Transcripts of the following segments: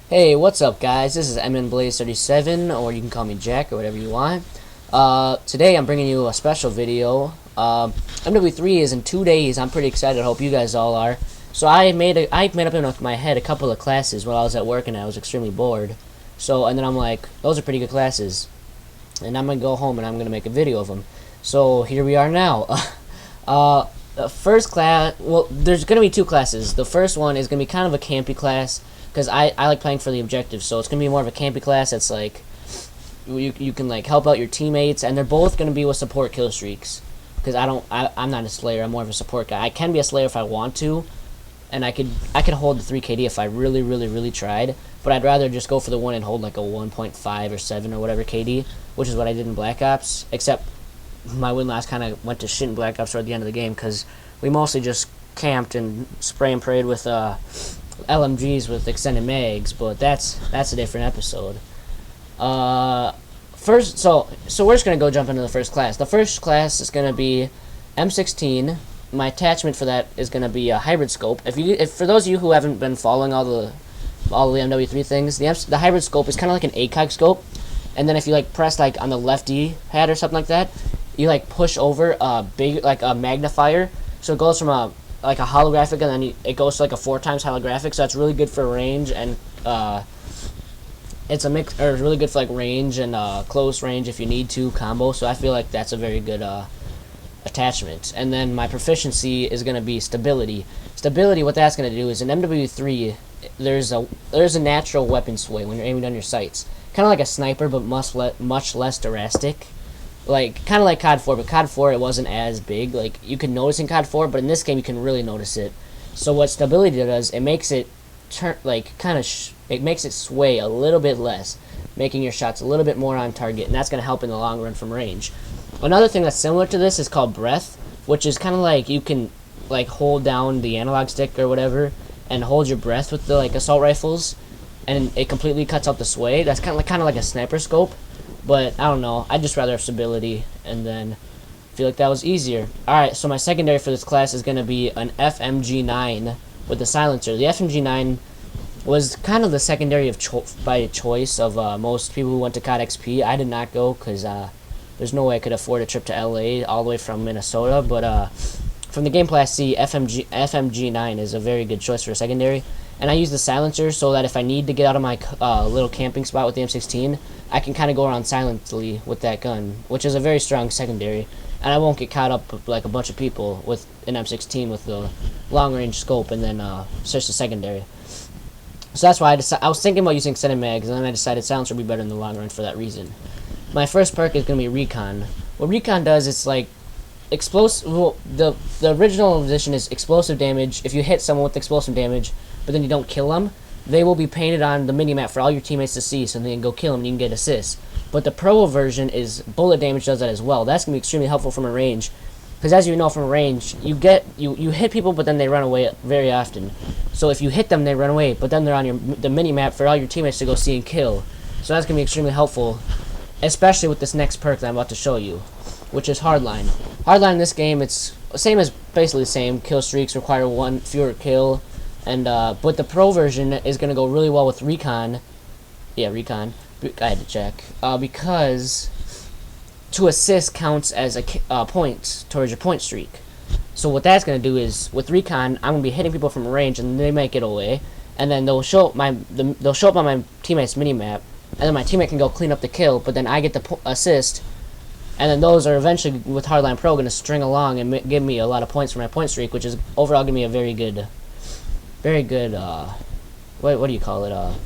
Hey, what's up, guys? This is MW3 or you can call me Jack, or whatever you want. Today I'm bringing you a special video. MW3 is in 2 days. I'm pretty excited. I hope you guys all are. So I made up in my head a couple of classes while I was at work, and I was extremely bored. And then I'm like, those are pretty good classes, and I'm gonna go home and I'm gonna make a video of them. So here we are now. The first class, well, there's gonna be two classes. The first one is gonna be kind of a campy class, because I like playing for the objective, so it's gonna be more of a campy class. That's like you can like help out your teammates, and they're both gonna be with support kill streaks. Because I'm not a slayer. I'm more of a support guy. I can be a slayer if I want to, and I could hold the 3 KD if I really tried. But I'd rather just go for the one and hold like a 1.5 or 7 or whatever KD, which is what I did in Black Ops. Except my win loss kind of went to shit in Black Ops toward the end of the game, because we mostly just camped and spray and prayed with LMGs with extended mags. But that's a different episode. First, so we're just gonna go jump into the first class. The first class is gonna be M16. My attachment for that is gonna be a hybrid scope. If for those of you who haven't been following all the MW3 things, the hybrid scope is kind of like an ACOG scope. And then if you like press like on the left D pad or something like that, you like push over a big like a magnifier, so it goes from a holographic, and then it goes to like a 4 times holographic. So that's really good for range, and it's a mix, or it's really good for like range and close range if you need to combo. So I feel like that's a very good attachment. And then my proficiency is gonna be stability. Stability, what that's gonna do is in MW3 there's a natural weapon sway when you're aiming down your sights, kind of like a sniper, but much less drastic. Like kind of like COD 4, but COD 4 it wasn't as big. Like you can notice in COD 4, but in this game you can really notice it. So what stability does, it makes it turn like it makes it sway a little bit less, making your shots a little bit more on target, and that's gonna help in the long run from range. Another thing that's similar to this is called breath, which is kind of like you can like hold down the analog stick or whatever and hold your breath with the like assault rifles, and it completely cuts out the sway. That's kind of like a sniper scope. But I don't know, I'd just rather have stability, and then feel like that was easier. Alright, so my secondary for this class is going to be an FMG9 with the silencer. The FMG9 was kind of the secondary by choice of most people who went to COD XP. I did not go, because there's no way I could afford a trip to LA all the way from Minnesota. But from the gameplay I see, FMG9 is a very good choice for a secondary. And I use the silencer so that if I need to get out of my little camping spot with the M16, I can kind of go around silently with that gun, which is a very strong secondary. And I won't get caught up like a bunch of people with an M16 with the long-range scope and then switch to secondary. So that's why I was thinking about using extended mags, and then I decided silencer would be better in the long run for that reason. My first perk is going to be recon. What recon does, it's like explosive. Well, the original edition is explosive damage. If you hit someone with explosive damage, but then you don't kill them, they will be painted on the minimap for all your teammates to see, so they can go kill them and you can get assists. But the pro version is bullet damage does that as well. That's going to be extremely helpful from a range, because as you know, from a range, you hit people, but then they run away very often. So if you hit them, they run away, but then they're on the minimap for all your teammates to go see and kill. So that's going to be extremely helpful, especially with this next perk that I'm about to show you, which is Hardline. Hardline in this game, it's basically the same. Kill streaks require 1 fewer kill. And but the pro version is going to go really well with recon. Yeah, recon. I had to check. Because to assist counts as a point towards your point streak. So what that's going to do is, with recon, I'm going to be hitting people from range, and they might get away. And then they'll show up on my teammate's minimap, and then my teammate can go clean up the kill, but then I get the assist. And then those are eventually, with Hardline Pro, going to string along and give me a lot of points for my point streak, which is overall going to be a very good, what do you call it,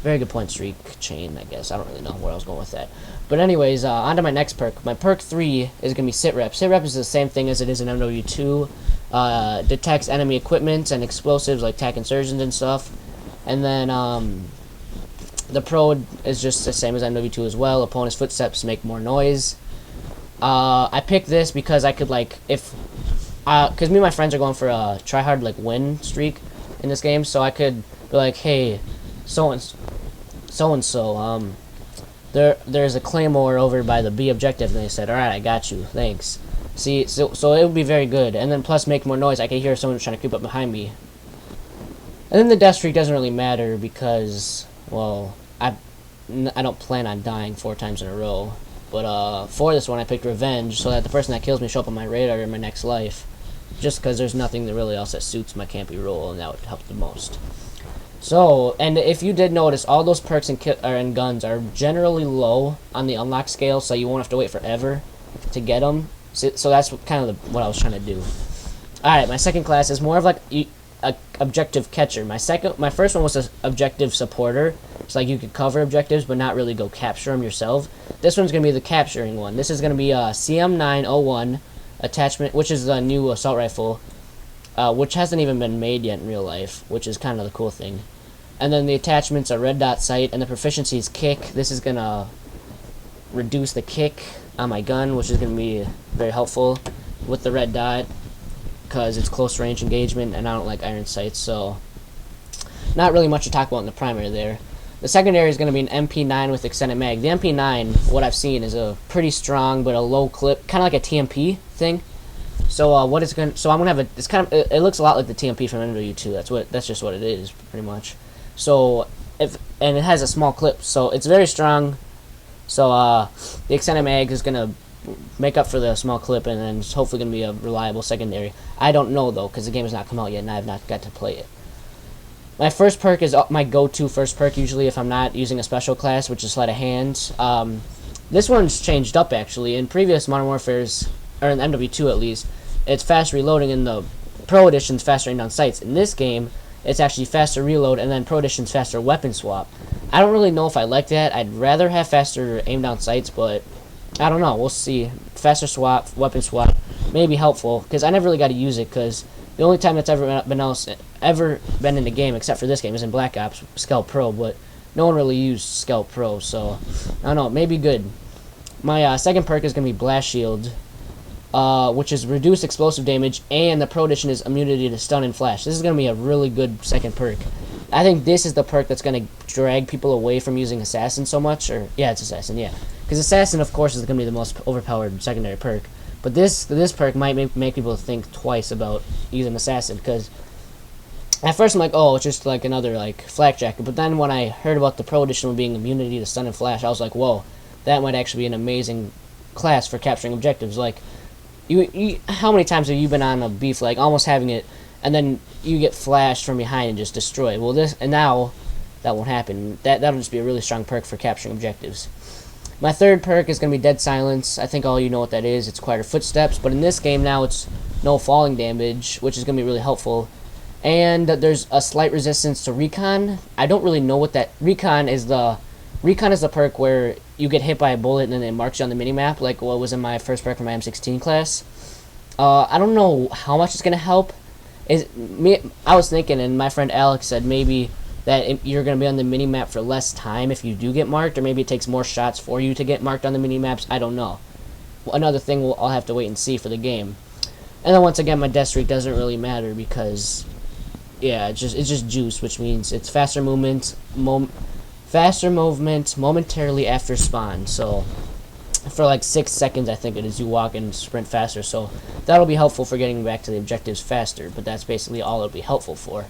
very good point streak chain, I guess. I don't really know where I was going with that. But anyways, on to my next perk. My perk 3 is going to be sit rep. Sit rep is the same thing as it is in MW2. Detects enemy equipment and explosives like TAC insurgents and stuff. And then the pro is just the same as MW2 as well. Opponent's footsteps make more noise. I picked this because I could because me and my friends are going for a try hard win streak in this game, so I could be like, hey, so and so, there's a claymore over by the B objective, and they said, alright, I got you, thanks. See, so it would be very good, and then plus make more noise. I can hear someone trying to creep up behind me. And then the death streak doesn't really matter because, well, I don't plan on dying 4 times in a row. But for this one, I picked revenge so that the person that kills me show up on my radar in my next life. Just because there's nothing that really else that suits my campy role, and that would help the most. So, and if you did notice, all those perks and guns are generally low on the unlock scale, so you won't have to wait forever to get them. So that's kind of what I was trying to do. Alright, my second class is more of like a objective catcher. My first one was an objective supporter. It's like you could cover objectives but not really go capture them yourself. This one's going to be the capturing one. This is going to be a CM901 attachment, which is a new assault rifle, which hasn't even been made yet in real life, which is kind of the cool thing. And then the attachments are red dot sight, and the proficiency is kick. This is going to reduce the kick on my gun, which is going to be very helpful with the red dot, because it's close range engagement, and I don't like iron sights, so not really much to talk about in the primary there. The secondary is going to be an MP9 with extended mag. The MP9, what I've seen, is a pretty strong but a low clip, kind of like a TMP thing. So I'm gonna have it's kind of, it looks a lot like the TMP from MW2. That's just what it is, pretty much. So and it has a small clip, so it's very strong. So the extended mag is gonna make up for the small clip, and then it's hopefully gonna be a reliable secondary. I don't know though, because the game has not come out yet, and I have not got to play it. My first perk is my go-to first perk usually if I'm not using a special class, which is sleight of hand. This one's changed up actually. In previous Modern Warfare's, or in MW2 at least, it's fast reloading. In the Pro Edition's faster aim down sights. In this game, it's actually faster reload, and then Pro Edition's faster weapon swap. I don't really know if I like that. I'd rather have faster aim down sights, but I don't know. We'll see. Faster swap, weapon swap may be helpful, because I never really got to use it, because the only time that's ever been in the game, except for this game, is in Black Ops, Scout Pro, but no one really used Scout Pro, so I don't know, it may be good. My second perk is going to be Blast Shield, which is reduced explosive damage, and the Pro Edition is immunity to stun and flash. This is going to be a really good second perk. I think this is the perk that's going to drag people away from using Assassin so much, or, yeah, it's Assassin, yeah. Because Assassin, of course, is going to be the most overpowered secondary perk. But this perk might make people think twice about using Assassin, because at first I'm like, oh, it's just like another like flak jacket. But then when I heard about the Pro Edition being immunity to stun and flash, I was like, whoa, that might actually be an amazing class for capturing objectives. Like, how many times have you been on a B flag, almost having it, and then you get flashed from behind and just destroyed? Well, now that won't happen. That'll just be a really strong perk for capturing objectives. My third perk is going to be Dead Silence. I think all you know what that is. It's quieter footsteps, but in this game now it's no falling damage, which is going to be really helpful. And there's a slight resistance to recon. I don't really know what that recon is. The perk where you get hit by a bullet and then it marks you on the minimap, like what was in my first perk for my M16 class. I don't know how much it's going to help. I was thinking, and my friend Alex said maybe that you're going to be on the minimap for less time if you do get marked, or maybe it takes more shots for you to get marked on the minimaps. I don't know. Another thing I'll have to wait and see for the game. And then once again, my death streak doesn't really matter because, yeah, it's just juice, which means it's faster movement momentarily after spawn. So for like 6 seconds, I think it is, you walk and sprint faster. So that'll be helpful for getting back to the objectives faster. But that's basically all it'll be helpful for.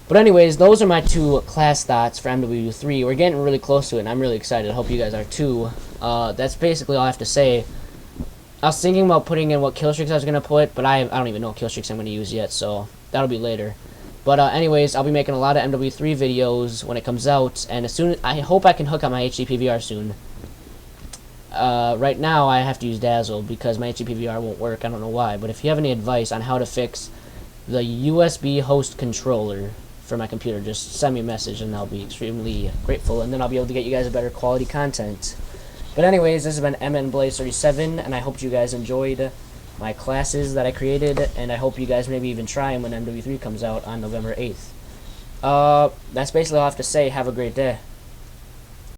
But anyways, those are my 2 class thoughts for MW3. We're getting really close to it, and I'm really excited. I hope you guys are too. That's basically all I have to say. I was thinking about putting in what kill streaks I was going to put, but I don't even know what kill streaks I'm going to use yet, so that'll be later. But anyways, I'll be making a lot of MW3 videos when it comes out, and I hope I can hook up my HD PVR soon. Right now, I have to use Dazzle because my HD PVR won't work. I don't know why, but if you have any advice on how to fix the USB host controller for my computer, just send me a message and I'll be extremely grateful, and then I'll be able to get you guys a better quality content. But anyways, this has been MN-Blaze37, and I hope you guys enjoyed my classes that I created, and I hope you guys maybe even try them when MW3 comes out on November 8th. That's basically all I have to say. Have a great day.